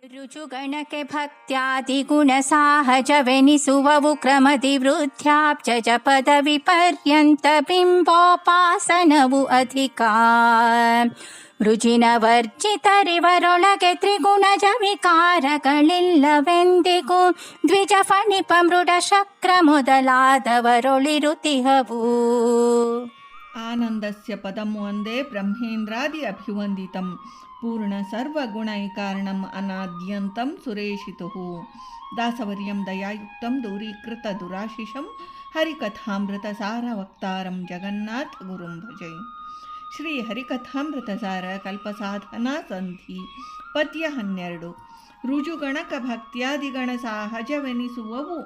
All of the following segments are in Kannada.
ರುಜುಗಣಕ್ಕೆ ಭಕ್ತ್ಯಾದಿಗುಣ ಸಾಹಜವೆನಿಸುವವು ಕ್ರಮದಿ ವೃದ್ಧಾಬ್ಜ ಪದವಿ ಪರ್ಯಂತ ಬಿಂಬೋಪಾಸನವು ಅಧಿಕ. ರುಜಿನ ವರ್ಜಿತರಿವರೊಳಗೆ ತ್ರಿಗುಣಜ ವಿಕಾರಗಳಿಲ್ಲವೆಂದಿಗೂ ದ್ವಿಜ ಫಣಿಪ ಮೃಡ ಶಕ್ರ ಮೊದಲಾದವರೊಳಿರುತಿಹವು. ಆನಂದಸ್ಯ ಪದಂ ವಂದೇ ಬ್ರಹ್ಮೇಂದ್ರಾದಿ ಅಭಿವಂದಿತಂ ಪೂರ್ಣ ಸರ್ವಗುಣೈಕಾರಣಂ ಅನಾದ್ಯಂತಂ ಸುರೇಶಿತುಃ. ದಾಸವರ್ಯಂ ದಯಾಯುಕ್ತಂ ದೂರೀಕೃತ ದುರಾಶಿಷಂ ಹರಿಕಥಾಮೃತ ಸಾರ ವಕ್ತಾರಂ ಜಗನ್ನಾಥ ಗುರುಂ ಭಜೆ. ಶ್ರೀ ಹರಿಕಥಾಮೃತ ಸಾರ ಕಲ್ಪಸಾಧನಾ ಸಂಧಿ ಪದ್ಯ 12. ರುಜುಗಣಕ ಭಕ್ತ್ಯಾದಿಗಣ ಸಹಜವೆನಿಸುವವು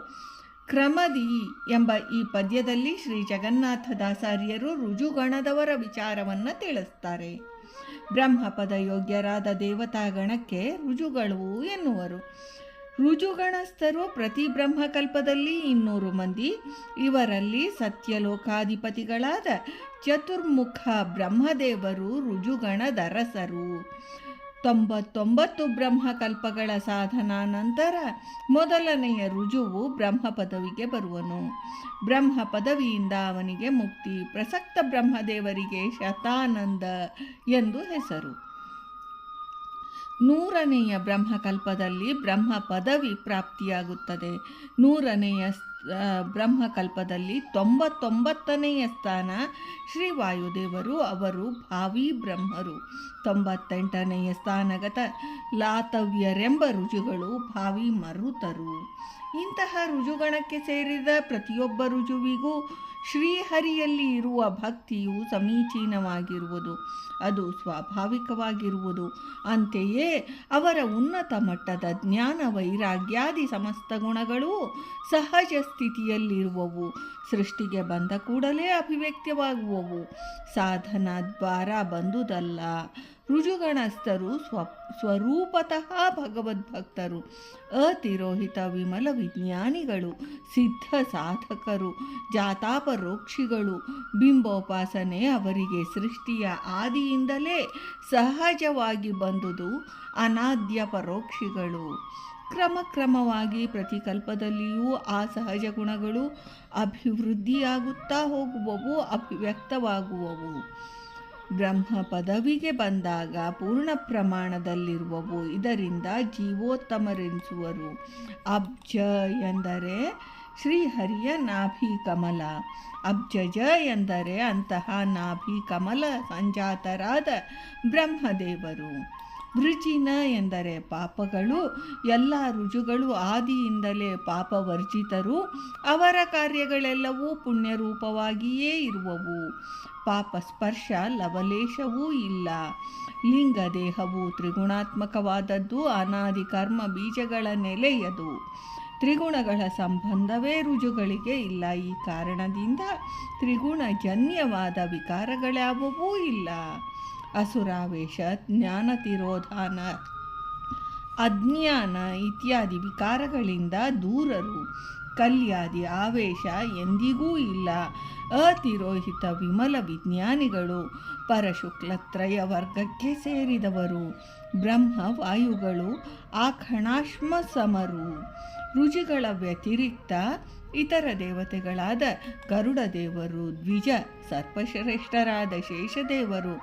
ಕ್ರಮದಿ ಎಂಬ ಈ ಪದ್ಯದಲ್ಲಿ ಶ್ರೀ ಜಗನ್ನಾಥದಾಸಾರ್ಯರು ರುಜುಗಣದವರ ವಿಚಾರವನ್ನು ತಿಳಿಸ್ತಾರೆ. ಬ್ರಹ್ಮಪದ ಯೋಗ್ಯರಾದ ದೇವತಾಗಣಕ್ಕೆ ರುಜುಗಳು ಎನ್ನುವರು. ರುಜುಗಣಸ್ಥರು ಪ್ರತಿ ಬ್ರಹ್ಮಕಲ್ಪದಲ್ಲಿ 200 ಮಂದಿ. ಇವರಲ್ಲಿ ಸತ್ಯಲೋಕಾಧಿಪತಿಗಳಾದ ಚತುರ್ಮುಖ ಬ್ರಹ್ಮದೇವರು ರುಜುಗಣದರಸರು. 99 ಬ್ರಹ್ಮಕಲ್ಪಗಳ ಸಾಧನಾ ನಂತರ ಮೊದಲನೆಯ ರುಜುವು ಬ್ರಹ್ಮ ಪದವಿಗೆ ಬರುವನು. ಬ್ರಹ್ಮ ಪದವಿಯಿಂದ ಅವನಿಗೆ ಮುಕ್ತಿ. ಪ್ರಸಕ್ತ ಬ್ರಹ್ಮದೇವರಿಗೆ ಶತಾನಂದ ಎಂದು ಹೆಸರು. 100ನೆಯ ಬ್ರಹ್ಮಕಲ್ಪದಲ್ಲಿ ಬ್ರಹ್ಮ ಪದವಿ ಪ್ರಾಪ್ತಿಯಾಗುತ್ತದೆ. 100ನೆಯ ಬ್ರಹ್ಮಕಲ್ಪದಲ್ಲಿ 99ನೆಯ ಸ್ಥಾನ ಶ್ರೀ ವಾಯುದೇವರು. ಅವರು ಭಾವಿ ಬ್ರಹ್ಮರು. 98ನೆಯ ಸ್ಥಾನಗತ ಲಾತವ್ಯರೆಂಬ ರುಜುಗಳು ಭಾವಿ ಮರುತರು. ಇಂತಹ ರುಜುಗಣಕ್ಕೆ ಸೇರಿದ ಪ್ರತಿಯೊಬ್ಬ ರುಜುವಿಗೂ ಶ್ರೀಹರಿಯಲ್ಲಿ ಇರುವ ಭಕ್ತಿಯು ಸಮೀಚೀನವಾಗಿರುವುದು. ಅದು ಸ್ವಾಭಾವಿಕವಾಗಿರುವುದು. ಅಂತೆಯೇ ಅವರ ಉನ್ನತ ಮಟ್ಟದ ಜ್ಞಾನ ವೈರಾಗ್ಯಾದಿ ಸಮಸ್ತ ಗುಣಗಳು ಸಹಜ ಸ್ಥಿತಿಯಲ್ಲಿರುವವು. ಸೃಷ್ಟಿಗೆ ಬಂದ ಕೂಡಲೇ ಅಭಿವ್ಯಕ್ತವಾಗುವವು. ಸಾಧನಾ ದ್ವಾರ ಬಂದುದಲ್ಲ. ರುಜುಗಣಸ್ಥರು ಸ್ವರೂಪತಃ ಭಗವದ್ಭಕ್ತರು, ಅತಿರೋಹಿತ ವಿಮಲ ವಿಜ್ಞಾನಿಗಳು, ಸಿದ್ಧ ಸಾಧಕರು, ಜಾತಾಪರೋಕ್ಷಿಗಳು. ಬಿಂಬೋಪಾಸನೆ ಅವರಿಗೆ ಸೃಷ್ಟಿಯ ಆದಿಯಿಂದಲೇ ಸಹಜವಾಗಿ ಬಂದುದು. ಅನಾದ್ಯ ಪರೋಕ್ಷಿಗಳು. ಕ್ರಮಕ್ರಮವಾಗಿ ಪ್ರತಿ ಕಲ್ಪದಲ್ಲಿಯೂ ಆ ಸಹಜ ಗುಣಗಳು ಅಭಿವೃದ್ಧಿಯಾಗುತ್ತಾ ಹೋಗುವವು, ಅಭಿವ್ಯಕ್ತವಾಗುವವು. ಬ್ರಹ್ಮ ಪದವಿಗೆ ಬಂದಾಗ ಪೂರ್ಣ ಪ್ರಮಾಣದಲ್ಲಿರುವವು. ಇದರಿಂದ ಜೀವೋತ್ತಮರೆನಿಸುವರು. ಅಬ್ಜ ಎಂದರೆ ಶ್ರೀಹರಿಯ ನಾಭಿ ಕಮಲ. ಅಬ್ಜಜ ಎಂದರೆ ಅಂತಹ ನಾಭಿ ಕಮಲ ಸಂಜಾತರಾದ ಬ್ರಹ್ಮದೇವರು. ವೃಜಿನ ಎಂದರೆ ಪಾಪಗಳು. ಎಲ್ಲ ರುಜುಗಳು ಆದಿಯಿಂದಲೇ ಪಾಪವರ್ಜಿತರು. ಅವರ ಕಾರ್ಯಗಳೆಲ್ಲವೂ ಪುಣ್ಯರೂಪವಾಗಿಯೇ ಇರುವವು. ಪಾಪ ಸ್ಪರ್ಶ ಲವಲೇಶವೂ ಇಲ್ಲ. ಲಿಂಗ ದೇಹವು ತ್ರಿಗುಣಾತ್ಮಕವಾದದ್ದು. ಅನಾದಿ ಕರ್ಮ ಬೀಜಗಳ ನೆಲೆಯದು. ತ್ರಿಗುಣಗಳ ಸಂಬಂಧವೇ ರುಜುಗಳಿಗೆ ಇಲ್ಲ. ಈ ಕಾರಣದಿಂದ ತ್ರಿಗುಣಜನ್ಯವಾದ ವಿಕಾರಗಳ್ಯಾವುವೂ ಇಲ್ಲ. ಅಸುರಾವೇಶ, ಜ್ಞಾನ ತಿರೋಧಾನ, ಅಜ್ಞಾನ ಇತ್ಯಾದಿ ವಿಕಾರಗಳಿಂದ ದೂರರು. ಕಲ್ಯಾದಿ ಆವೇಶ ಎಂದಿಗೂ ಇಲ್ಲ. ಅತಿರೋಹಿತ ವಿಮಲ ವಿಜ್ಞಾನಿಗಳು. ಪರಶುಕ್ಲತ್ರಯ ವರ್ಗಕ್ಕೆ ಸೇರಿದವರು. ಬ್ರಹ್ಮ ವಾಯುಗಳು ಆಖಣಾಶ್ಮ ಸಮರು. ರುಜಿಗಳ ವ್ಯತಿರಿಕ್ತ ಇತರ ದೇವತೆಗಳಾದ ಗರುಡ ದೇವರು, ದ್ವಿಜ ಸರ್ಪಶ್ರೇಷ್ಠರಾದ ಶೇಷದೇವರು,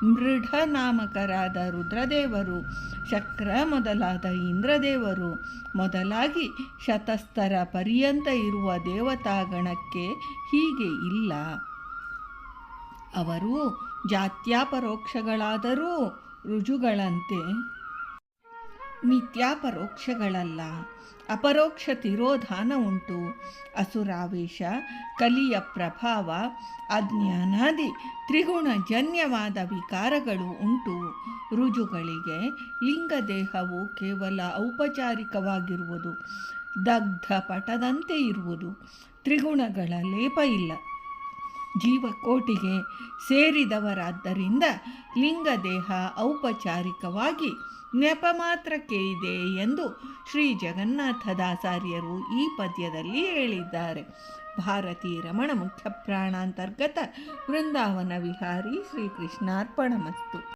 ಮೃಢ ನಾಮಕರಾದ ರುದ್ರದೇವರು, ಶಕ್ರ ಮೊದಲಾದ ಇಂದ್ರದೇವರು ಮೊದಲಾಗಿ ಶತಸ್ಥರ ಪರ್ಯಂತ ಇರುವ ದೇವತಾಗಣಕ್ಕೆ ಹೀಗೆ ಇಲ್ಲ. ಅವರು ಜಾತ್ಯಾಪರೋಕ್ಷಗಳಾದರೂ ರುಜುಗಳಂತೆ ನಿತ್ಯಾಪರೋಕ್ಷಗಳಲ್ಲ. ಅಪರೋಕ್ಷ ತಿರೋಧಾನ ಉಂಟು. ಅಸುರಾವೇಶ, ಕಲಿಯ ಪ್ರಭಾವ, ಅಜ್ಞಾನಾದಿ ತ್ರಿಗುಣಜನ್ಯವಾದ ವಿಕಾರಗಳು ಉಂಟು. ರುಜುಗಳಿಗೆ ಲಿಂಗದೇಹವು ಕೇವಲ ಔಪಚಾರಿಕವಾಗಿರುವುದು. ದಗ್ಧ ಪಟದಂತೆ ಇರುವುದು. ತ್ರಿಗುಣಗಳ ಲೇಪ ಇಲ್ಲ. ಜೀವಕೋಟಿಗೆ ಸೇರಿದವರಾದ್ದರಿಂದ ಲಿಂಗದೇಹ ಔಪಚಾರಿಕವಾಗಿ ನೆಪ ಮಾತ್ರಕ್ಕೆ ಇದೆ ಎಂದು ಶ್ರೀ ಜಗನ್ನಾಥದಾಸಾರ್ಯರು ಈ ಪದ್ಯದಲ್ಲಿ ಹೇಳಿದ್ದಾರೆ. ಭಾರತೀ ರಮಣ ಮುಖ್ಯ ಪ್ರಾಣಾಂತರ್ಗತ ವೃಂದಾವನ ವಿಹಾರಿ ಶ್ರೀಕೃಷ್ಣಾರ್ಪಣಮಸ್ತು.